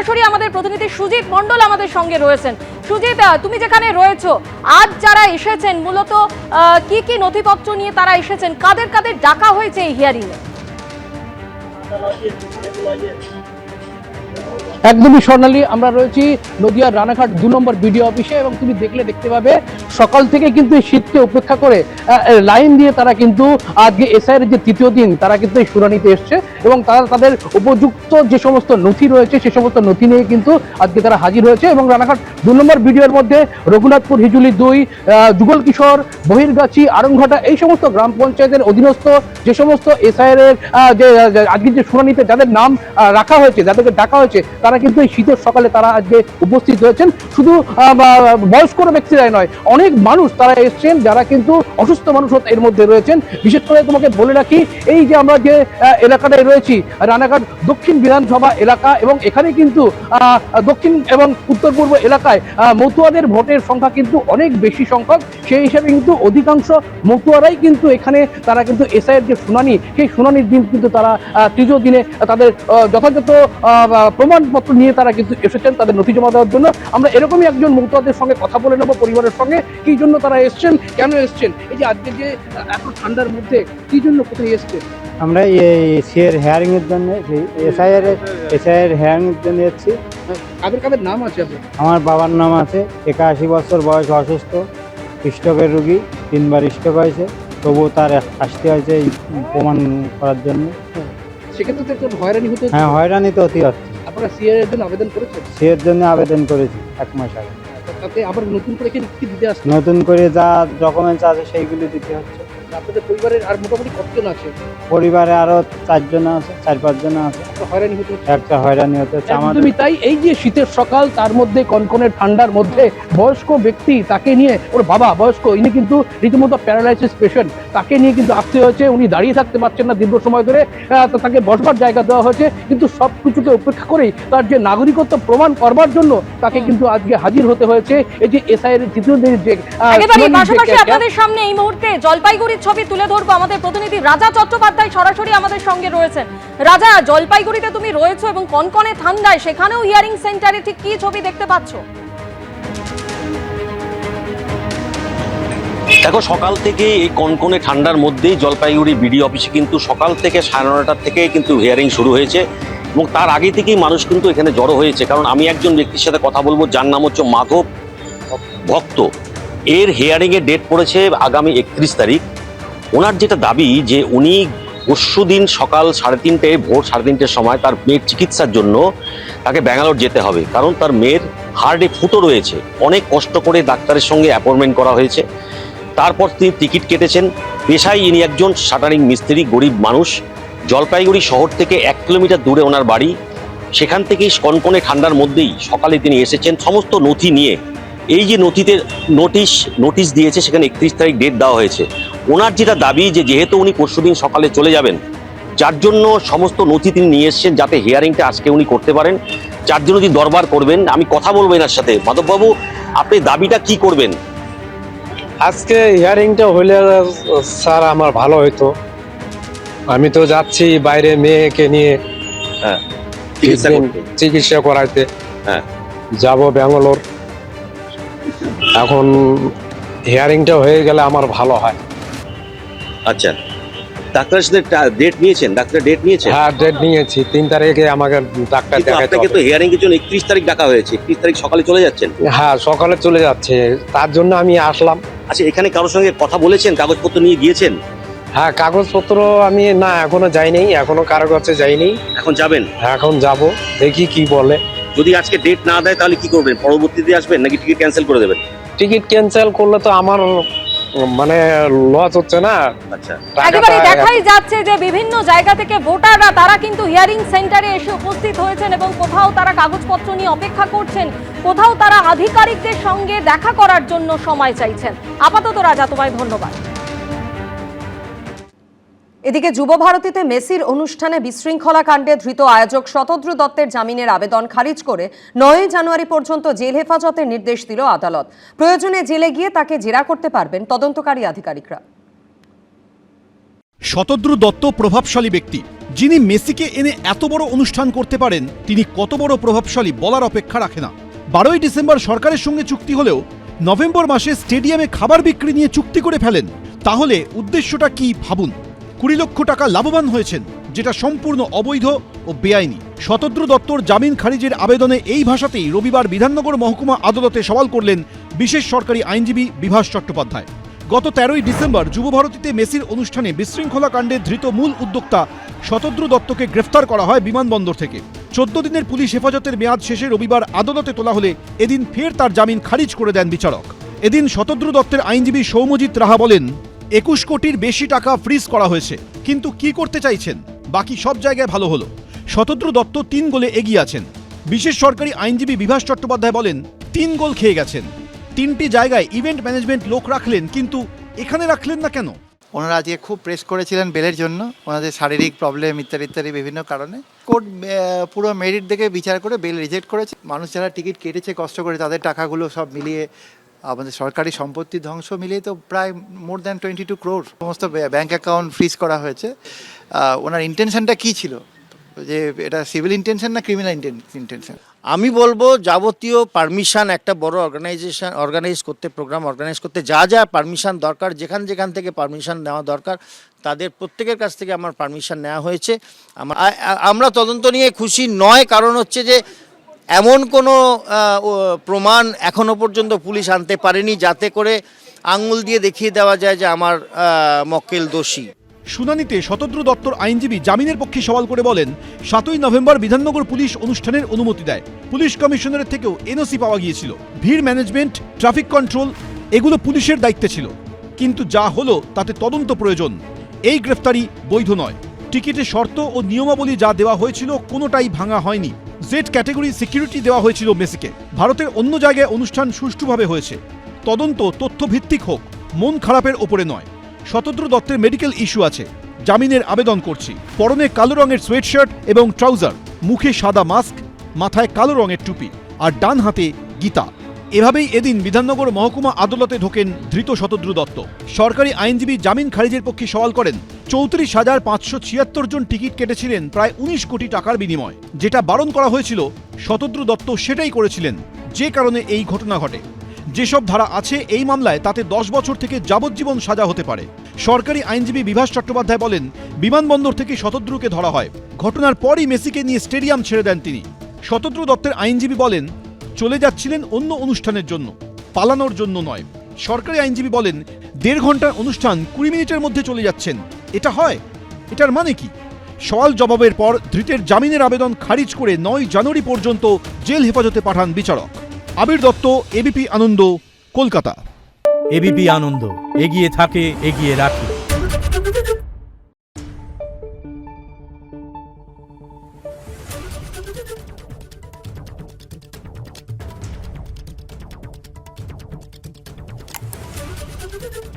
সরাসরি আমাদের প্রতিনিধি সুজিত মণ্ডল আমাদের সঙ্গে রয়েছেন। সুজিত, তুমি যেখানে রয়েছো, আজ যারা এসেছেন মূলত কি কি নথিপত্র নিয়ে তারা এসেছেন, কাদের কাদের ডাকা হয়েছে এই হিয়ারিং এ? একদমই স্বর্ণালী, আমরা রয়েছি নদিয়ার রানাঘাট 2 নম্বর বিডিও অফিসে এবং তুমি দেখতে পাবে সকাল থেকে কিন্তু এই শীতকে উপেক্ষা করে লাইন দিয়ে তারা কিন্তু আজকে এসআইয়ের যে তৃতীয় দিন তারা কিন্তু এই শুনানিতে এসছে এবং তারা তাদের উপযুক্ত যে সমস্ত নথি রয়েছে সে সমস্ত নথি নিয়ে কিন্তু আজকে তারা হাজির হয়েছে। এবং রানাঘাট 2 নম্বর বিডিওর মধ্যে রঘুনাথপুর, হিজুলি 2, যুগল কিশোর, বহিরগাছি, আরংঘাটা এই সমস্ত গ্রাম পঞ্চায়েতের অধীনস্থ যে সমস্ত এসআইয়ের যে আজকে যে শুনানিতে যাদের নাম রাখা হয়েছে, যাদেরকে ডাকা হয়েছে, তারা কিন্তু এই শীতের সকালে তারা আজকে উপস্থিত হয়েছেন। শুধু বয়স্ক ব্যক্তিরাই নয়, অনেক মানুষ তারা এসছেন যারা কিন্তু অসুস্থ মানুষ এর মধ্যে রয়েছেন। বিশেষ করে তোমাকে বলে রাখি, এই যে আমরা যে এলাকাটায় রয়েছি রানাঘাট দক্ষিণ বিধানসভা এলাকা, এবং এখানে কিন্তু দক্ষিণ এবং উত্তর পূর্ব এলাকায় মতুয়াদের ভোটের সংখ্যা কিন্তু অনেক বেশি সংখ্যক। সেই হিসাবে কিন্তু অধিকাংশ মতুয়ারাই কিন্তু এখানে তারা কিন্তু এসআইয়ের যে শুনানি, সেই শুনানির দিন কিন্তু তারা তৃতীয় দিনে তাদের যথাযথ প্রমাণপত্র নিয়ে তারা কিন্তু এসেছেন তাদের নথি জমা দেওয়ার জন্য। আমরা এরকমই একজন মতুয়াদের সঙ্গে কথা বলে নেবো, পরিবারের সঙ্গে, কি জন্য তারা এসছেন, কেন এসছেন, এই যে আজকে যে এত ঠান্ডার মধ্যে কি জন্য, কোথায় এসছেন? আমরা এই সিএর হেয়ারিং এর জন্য, এসআইয়ের হেয়ারিং এর জন্য এসেছি। কাদের কাদের নাম আছে আপনার? আমার বাবার নাম আছে, 81 বছর বয়স, অসুস্থ, স্ট্রোকের রুগী, 3 বার স্ট্রোক হয়েছে, তবুও তার আসতে হয়েছে এই প্রমাণ করার জন্য। সেক্ষেত্রে তো একটু হয়রানি হতে হচ্ছে। হ্যাঁ, হয়রানি তো অতি হচ্ছে। আপনারা সিএর এর জন্য আবেদন করেছেন? সিএর জন্য আবেদন করেছি 1 মাস আগে। তাতে আবার নতুন করে কি দিতে আসছে? নতুন করে যা ডকুমেন্টস আছে সেইগুলি দিতে হচ্ছে। আপনাদের পরিবারের আর মোটামুটি কতজন আছে? পরিবারে আরো 4 জন আছে, 4-5 জন আছে। হয়রানি হতে হচ্ছে। একটা হয়রানি হতে হচ্ছে আমাদের। একদমই তাই। এই যে শীতের সকাল, তার মধ্যে কনকনে ঠান্ডার মধ্যে বয়স্ক ব্যক্তি, তাকে নিয়ে, ওর বাবা বয়স্ক, ইনি কিন্তু রীতিমতো প্যারালাইসিস পেশেন্ট, তাকে নিয়ে কিন্তু আসতে হয়েছে। উনি দাঁড়িয়ে থাকতে পারছেন না দীর্ঘ সময় ধরে, তাকে বসবার জায়গা দেওয়া হয়েছে, কিন্তু সব কিছুকে উপেক্ষা করেই তার যে নাগরিকত্ব প্রমাণ করবার জন্য তাকে কিন্তু আজকে হাজির হতে হয়েছে। এই যে এসআইয়ের তৃতীয় দিনের যে পাশাপাশি আপনাদের সামনে এই মুহূর্তে জলপাইগুড়ির ছবি তুলে ধরবো। আমাদের প্রতিনিধি রাজা চট্টোপাধ্যায় সরাসরি আমাদের সঙ্গে রয়েছেন। রাজা, জলপাইগুড়িতে তুমি রয়েছো এবং কনকনে ঠান্ডায়, সেখানেও হিয়ারিং সেন্টারে ঠিক কি ছবি দেখতে পাচ্ছ? দেখো, সকাল থেকে এই কনকনে ঠান্ডার মধ্যেই জলপাইগুড়ি বিডিও অফিসে কিন্তু সকাল থেকে 9:30 থেকে কিন্তু হিয়ারিং শুরু হয়েছে এবং তার আগে থেকেই মানুষ কিন্তু এখানে জড়ো হয়েছে। কারণ আমি একজন ব্যক্তির সাথে কথা বলবো যার নাম হচ্ছে মাধব ভক্ত। এর হিয়ারিং এর ডেট পড়েছে আগামী 31 তারিখ। ওনার যেটা দাবি যে উনি পরশুদিন সকাল 3:30, ভোর 3:30-র সময় তার মেয়ের চিকিৎসার জন্য তাকে ব্যাঙ্গালোর যেতে হবে, কারণ তার মেয়ের হার্টে ফুটো রয়েছে। অনেক কষ্ট করে ডাক্তারের সঙ্গে অ্যাপয়েন্টমেন্ট করা হয়েছে। তারপর তিনি টিকিট কেটেছেন। পেশায় ইনি একজন শাটারিং মিস্ত্রি, গরিব মানুষ। জলপাইগুড়ি শহর থেকে 1 কিলোমিটার দূরে ওনার বাড়ি। সেখান থেকেই কনকনে ঠান্ডার মধ্যেই সকালে তিনি এসেছেন সমস্ত নথি নিয়ে। এই যে নথিতে নোটিশ দিয়েছে, সেখানে 31 তারিখ ডেট দেওয়া হয়েছে। ওনার যেটা দাবি যে যেহেতু উনি পরশুদিন সকালে চলে যাবেন, যার জন্য সমস্ত নথি তিনি নিয়ে এসছেন যাতে হিয়ারিংটা আজকে উনি করতে পারেন, যার জন্য তিনি দরবার করবেন। আমি কথা বলবো এনার সাথে। মাধববাবু, আপনি দাবিটা কি করবেন? আজকে হিয়ারিংটা হইলে স্যার আমার ভালো হইতো। আমি তো যাচ্ছি বাইরে মেয়েকে নিয়ে চিকিৎসা করাইতে, যাব ব্যাঙ্গালোর। এখন হিয়ারিংটা হয়ে গেলে আমার ভালো হয়। আচ্ছা, ডাক্তারের সাথে ডেট নিয়েছেন? ডাক্তার ডেট নিয়েছেন? হ্যাঁ, ডেট নিয়েছি। 3 তারিখে আমাকে ডাক্তার দেখাতে আপনাকে তো হিয়ারিং এর জন্য 31 তারিখ ডাকা হয়েছে। 31 তারিখ সকালে চলে যাচ্ছেন? হ্যাঁ, সকালে চলে যাচ্ছে, তার জন্য আমি আসলাম। আচ্ছা, এখানে কারোর সঙ্গে কথা বলেছেন? কাগজপত্র নিয়ে গিয়েছেন? হ্যাঁ, কাগজপত্র আমি না এখনো যাইনি, এখনো কারো কাছে যাইনি। এখন যাবেন? এখন যাব, দেখি কি বলে। যদি আজকে ডেট না দেয় তাহলে কি করবেন? পরবর্তীতে আসবেন নাকি টিকিট ক্যান্সেল করে দেবেন? টিকিট ক্যান্সেল করলে তো আমার মানে লস হচ্ছে না। আচ্ছা, একেবারে দেখাই যাচ্ছে যে বিভিন্ন জায়গা থেকে ভোটাররা তারা কিন্তু হিয়ারিং সেন্টারে এসে উপস্থিত হয়েছেন এবং কোথাও তারা কাগজপত্র নিয়ে অপেক্ষা করছেন, কোথাও তারা আধিকারিকদের সঙ্গে দেখা করার জন্য সময় চাইছেন। আপাতত রাজা, তোমায় ধন্যবাদ। এদিকে যুবভারতীতে মেসির অনুষ্ঠানে বিশৃঙ্খলা কাণ্ডে ধৃত আয়োজক শতদ্রু দত্তের জামিনের আবেদন খারিজ করে 9 জানুয়ারি পর্যন্ত জেল হেফাজতের নির্দেশ দিল আদালত। প্রয়োজনে জেলে গিয়ে তাকে জেরা করতে পারবেন তদন্তকারী আধিকারিকরা। শতদ্রু দত্ত প্রভাবশালী ব্যক্তি, যিনি মেসিকে এনে এত বড় অনুষ্ঠান করতে পারেন তিনি কত বড় প্রভাবশালী বলার অপেক্ষা রাখে না। 12ই ডিসেম্বর সরকারের সঙ্গে চুক্তি হলেও নভেম্বর মাসে স্টেডিয়ামে খাবার বিক্রি নিয়ে চুক্তি করে ফেলেন। তাহলে উদ্দেশ্যটা কি ভাবুন। 20 লক্ষ টাকা লাভবান হয়েছেন, যেটা সম্পূর্ণ অবৈধ ও বেআইনি। শতদ্রু দত্তর জামিন খারিজের আবেদনে এই ভাষাতেই রবিবার বিধাননগর মহকুমা আদালতে সওয়াল করলেন বিশেষ সরকারি আইনজীবী বিভাস চট্টোপাধ্যায়। গত 13ই ডিসেম্বর যুবভারতীতে মেসির অনুষ্ঠানে বিশৃঙ্খলা কাণ্ডে ধৃত মূল উদ্যোক্তা শতদ্রু দত্তকে গ্রেফতার করা হয় বিমানবন্দর থেকে। 14 দিনের পুলিশ হেফাজতের মেয়াদ শেষে রবিবার আদালতে তোলা হলে এদিন ফের তার জামিন খারিজ করে দেন বিচারক। এদিন শতদ্রু দত্তের আইনজীবী সৌম্যজিৎ রাহা বলেন, 21 কোটির বেশি টাকা ফ্রিজ করা হয়েছে, কিন্তু কি করতে চাইছেন? বাকি সব জায়গায় ভালো হলো। শতদ্রু দত্ত 3 গোলে এগিয়ে আছেন। বিশেষ সরকারি আইনজীবী বিভাস চট্টোপাধ্যায় বলেন, 3 গোল খেয়ে গেছেন। 3টি জায়গায় ইভেন্ট ম্যানেজমেন্ট লোক রাখলেন, কিন্তু এখানে রাখলেন না কেন? ওনারা আজকে খুব প্রেস করেছিলেন বেলের জন্য, ওনাদের শারীরিক প্রবলেম ইত্যাদি ইত্যাদি বিভিন্ন কারণে। কোর্ট পুরো মেরিট দেখে বিচার করে বেল রিজেক্ট করেছে। মানুষ যারা টিকিট কেটেছে কষ্ট করে তাদের টাকাগুলো সব মিলিয়ে আমাদের সরকারি সম্পত্তি ধ্বংস মিলিয়ে তো প্রায় মোর দ্যান 22 crore সমস্ত ব্যাঙ্ক অ্যাকাউন্ট ফ্রিজ করা হয়েছে। ওনার ইন্টেনশনটা কী ছিল, যে এটা সিভিল ইন্টেনশন না ক্রিমিনাল ইন্টেনশন? আমি বলবো যাবতীয় পারমিশন একটা বড় অর্গানাইজ করতে, প্রোগ্রাম অর্গানাইজ করতে যা যা পারমিশন দরকার, যেখান থেকে পারমিশন নেওয়া দরকার তাদের প্রত্যেকের কাছ থেকে আমার পারমিশন নেওয়া হয়েছে। আমরা তদন্ত নিয়ে খুশি নয়, কারণ হচ্ছে যে এমন কোনো প্রমাণ এখনো পর্যন্ত পুলিশ আনতে পারেনি যাতে করে আঙুল দিয়ে দেখিয়ে দেওয়া যায় যে আমার মক্কেল দোষী। শুনানিতে শতদ্রু দত্তর আইনজীবী জামিনের পক্ষে সওয়াল করে বলেন, 7ই নভেম্বর বিধাননগর পুলিশ অনুষ্ঠানের অনুমতি দেয়। পুলিশ কমিশনারের থেকেও এনওসি পাওয়া গিয়েছিল। ভিড় ম্যানেজমেন্ট, ট্রাফিক কন্ট্রোল এগুলো পুলিশের দায়িত্বে ছিল, কিন্তু যা হলো তাতে তদন্ত প্রয়োজন। এই গ্রেফতারি বৈধ নয়। টিকিটের শর্ত ও নিয়মাবলী যা দেওয়া হয়েছিল কোনোটাই ভাঙা হয়নি। জেড ক্যাটেগরি সিকিউরিটি দেওয়া হয়েছিল মেসিকে। ভারতের অন্য জায়গায় অনুষ্ঠান সুষ্ঠুভাবে হয়েছে। তদন্ত তথ্যভিত্তিক হোক, মন খারাপের ওপরে নয়। শতদ্রু দত্তের মেডিকেল ইস্যু আছে, জামিনের আবেদন করছি। পরনে কালো রঙের সোয়েটশার্ট এবং ট্রাউজার, মুখে সাদা মাস্ক, মাথায় কালো রঙের টুপি আর ডান হাতে গীতা। এভাবেই এদিন বিধাননগর মহকুমা আদালতে ঢোকেন ধৃত শতদ্রু দত্ত। সরকারি আইনজীবী জামিন খারিজের পক্ষে সওয়াল করেন, 34,576 জন টিকিট কেটেছিলেন প্রায় 19 কোটি টাকার বিনিময়। যেটা বারণ করা হয়েছিল শতদ্রু দত্ত সেটাই করেছিলেন, যে কারণে এই ঘটনা ঘটে। যেসব ধারা আছে এই মামলায় তাতে 10 বছর থেকে যাবজ্জীবন সাজা হতে পারে। সরকারি আইনজীবী বিভাস চট্টোপাধ্যায় বলেন, বিমানবন্দর থেকে শতদ্রুকে ধরা হয়। ঘটনার পরই মেসিকে নিয়ে স্টেডিয়াম ছেড়ে দেন তিনি। শতদ্রু দত্তের আইনজীবী বলেন, চলে যাচ্ছিলেন অন্য অনুষ্ঠানের জন্য, পালানোর জন্য নয়। সরকারি আইনজীবী বলেন, 1.5 ঘন্টার অনুষ্ঠান 20 মিনিটের মধ্যে চলে যাচ্ছেন, এটা হয়? এটার মানে কি? সওয়াল জবাবের পর ধৃতের জামিনের আবেদন খারিজ করে 9 জানুয়ারি পর্যন্ত জেল হেফাজতে পাঠান বিচারক। আবির দত্ত, এবিপি আনন্দ, কলকাতা। এবিপি আনন্দ, এগিয়ে থাকে, এগিয়ে রাখে। Thank you.